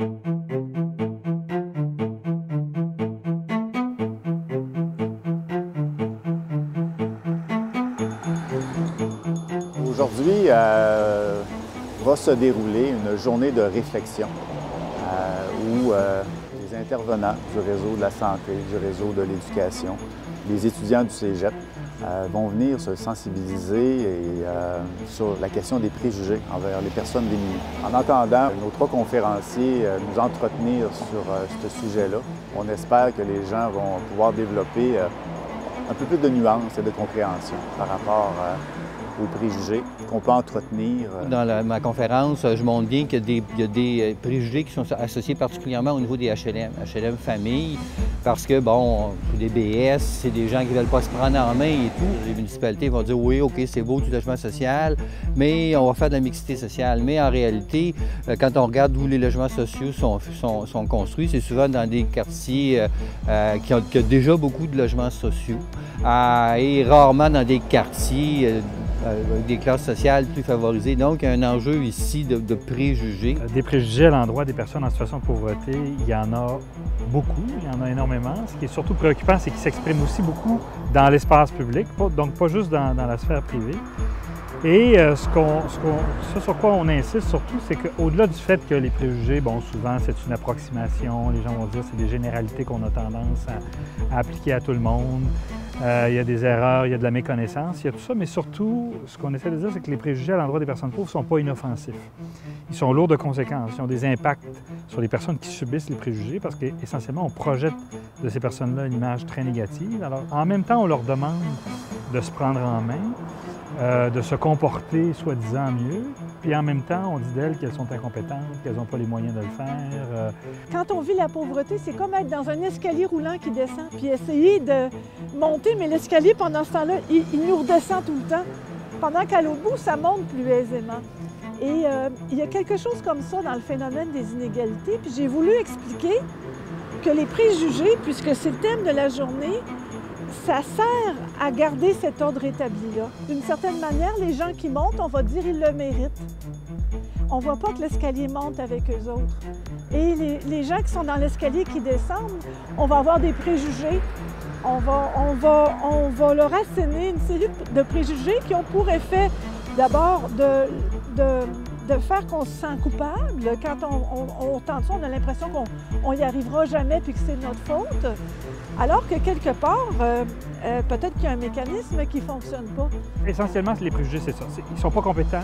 Aujourd'hui va se dérouler une journée de réflexion où les intervenants du réseau de la santé, du réseau de l'éducation, les étudiants du Cégep vont venir se sensibiliser sur la question des préjugés envers les personnes démunies. En entendant nos trois conférenciers nous entretenir sur ce sujet-là, on espère que les gens vont pouvoir développer un peu plus de nuances et de compréhension par rapport aux préjugés qu'on peut entretenir. Dans ma conférence, je montre bien qu'il y a des préjugés qui sont associés particulièrement au niveau des HLM famille, parce que, bon, des BS, c'est des gens qui ne veulent pas se prendre en main et tout. Les municipalités vont dire, oui, OK, c'est beau du logement social, mais on va faire de la mixité sociale. Mais en réalité, quand on regarde où les logements sociaux sont construits, c'est souvent dans des quartiers qui ont déjà beaucoup de logements sociaux et rarement dans des quartiers des classes sociales plus favorisées. Donc, il y a un enjeu ici de préjugés. Des préjugés à l'endroit des personnes en situation de pauvreté, il y en a beaucoup, il y en a énormément. Ce qui est surtout préoccupant, c'est qu'ils s'expriment aussi beaucoup dans l'espace public, donc pas juste dans la sphère privée. Et ce sur quoi on insiste surtout, c'est qu'au-delà du fait que les préjugés, bon, souvent c'est une approximation, les gens vont dire que c'est des généralités qu'on a tendance à appliquer à tout le monde. Il y a des erreurs, il y a de la méconnaissance, il y a tout ça, mais surtout, ce qu'on essaie de dire, c'est que les préjugés à l'endroit des personnes pauvres ne sont pas inoffensifs. Ils sont lourds de conséquences, ils ont des impacts sur les personnes qui subissent les préjugés parce qu'essentiellement, on projette de ces personnes-là une image très négative. Alors, en même temps, on leur demande de se prendre en main, de se comporter soi-disant mieux, puis en même temps, on dit d'elles qu'elles sont incompétentes, qu'elles n'ont pas les moyens de le faire. Quand on vit la pauvreté, c'est comme être dans un escalier roulant qui descend, puis essayer de monter, mais l'escalier, pendant ce temps-là, il nous redescend tout le temps, pendant qu'à l'autre bout, ça monte plus aisément. Et il y a quelque chose comme ça dans le phénomène des inégalités, puis j'ai voulu expliquer que les préjugés, puisque c'est le thème de la journée, ça sert à garder cet ordre établi-là. D'une certaine manière, les gens qui montent, on va dire ils le méritent. On ne voit pas que l'escalier monte avec eux autres. Et les gens qui sont dans l'escalier qui descendent, on va avoir des préjugés. On va leur asséner une série de préjugés qui ont pour effet d'abord de faire qu'on se sent coupable. Quand on tente ça, on a l'impression qu'on n'y arrivera jamais puis que c'est notre faute. Alors que quelque part, peut-être qu'il y a un mécanisme qui ne fonctionne pas. Essentiellement, les préjugés, c'est ça. Ils ne sont pas compétents,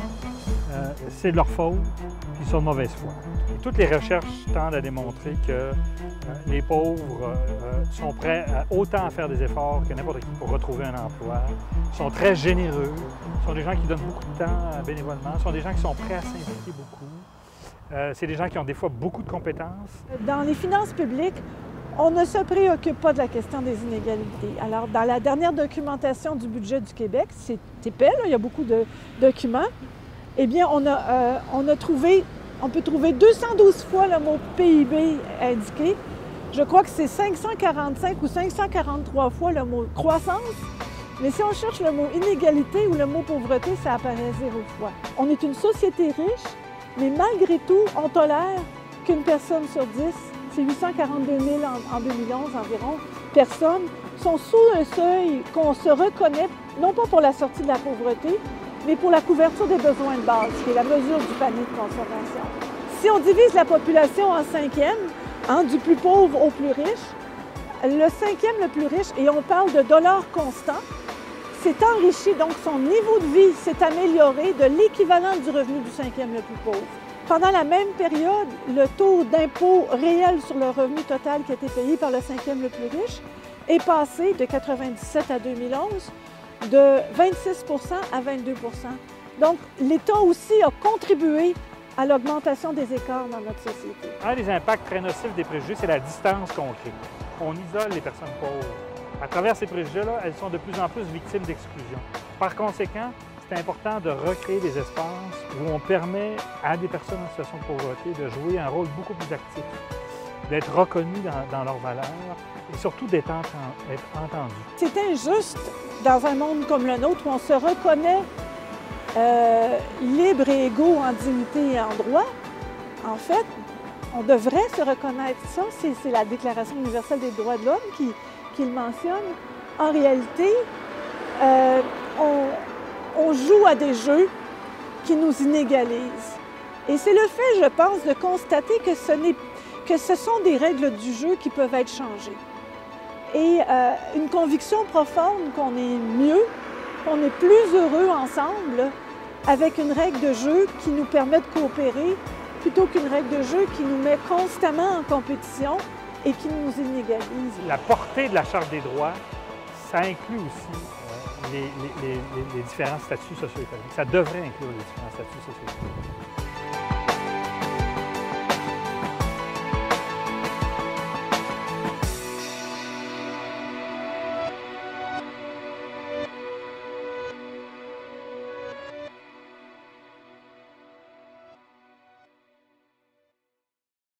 c'est de leur faute, puis ils sont de mauvaise foi. Et toutes les recherches tendent à démontrer que les pauvres sont prêts autant à faire des efforts que n'importe qui pour retrouver un emploi, sont très généreux, sont des gens qui donnent beaucoup de temps bénévolement, sont des gens qui sont prêts à s'impliquer beaucoup. C'est des gens qui ont des fois beaucoup de compétences. Dans les finances publiques, on ne se préoccupe pas de la question des inégalités. Alors, dans la dernière documentation du budget du Québec, c'est épais, là, il y a beaucoup de documents, eh bien, on peut trouver 212 fois le mot PIB indiqué. Je crois que c'est 545 ou 543 fois le mot croissance. Mais si on cherche le mot inégalité ou le mot pauvreté, ça apparaît 0 fois. On est une société riche, mais malgré tout, on tolère qu'une personne sur 10, c'est 842 000 en 2011 environ, personnes sont sous un seuil qu'on se reconnaît, non pas pour la sortie de la pauvreté, mais pour la couverture des besoins de base, qui est la mesure du panier de consommation. Si on divise la population en cinquièmes, du plus pauvre au plus riche, le cinquième le plus riche, et on parle de dollars constants, s'est enrichi, donc son niveau de vie s'est amélioré de l'équivalent du revenu du cinquième le plus pauvre. Pendant la même période, le taux d'impôt réel sur le revenu total qui a été payé par le cinquième le plus riche est passé de 1997 à 2011 de 26 à 22 %. Donc, l'État aussi a contribué à l'augmentation des écarts dans notre société. Un des impacts très nocifs des préjugés, c'est la distance qu'on crée. On isole les personnes pauvres. À travers ces préjugés-là, elles sont de plus en plus victimes d'exclusion. Par conséquent, c'est important de recréer des espaces où on permet à des personnes en situation de pauvreté de jouer un rôle beaucoup plus actif, d'être reconnus dans leurs valeurs et surtout d'être entendus. C'est injuste dans un monde comme le nôtre où on se reconnaît libres et égaux en dignité et en droit. En fait, on devrait se reconnaître ça. C'est la Déclaration universelle des droits de l'homme qui le mentionne. En réalité, on joue à des jeux qui nous inégalisent. Et c'est le fait, je pense, de constater que ce sont des règles du jeu qui peuvent être changées. Et une conviction profonde qu'on est mieux, qu'on est plus heureux ensemble avec une règle de jeu qui nous permet de coopérer plutôt qu'une règle de jeu qui nous met constamment en compétition et qui nous inégalise. La portée de la Charte des droits, ça inclut aussi les différents statuts socio-économiques. Ça devrait inclure les différents statuts socio-économiques.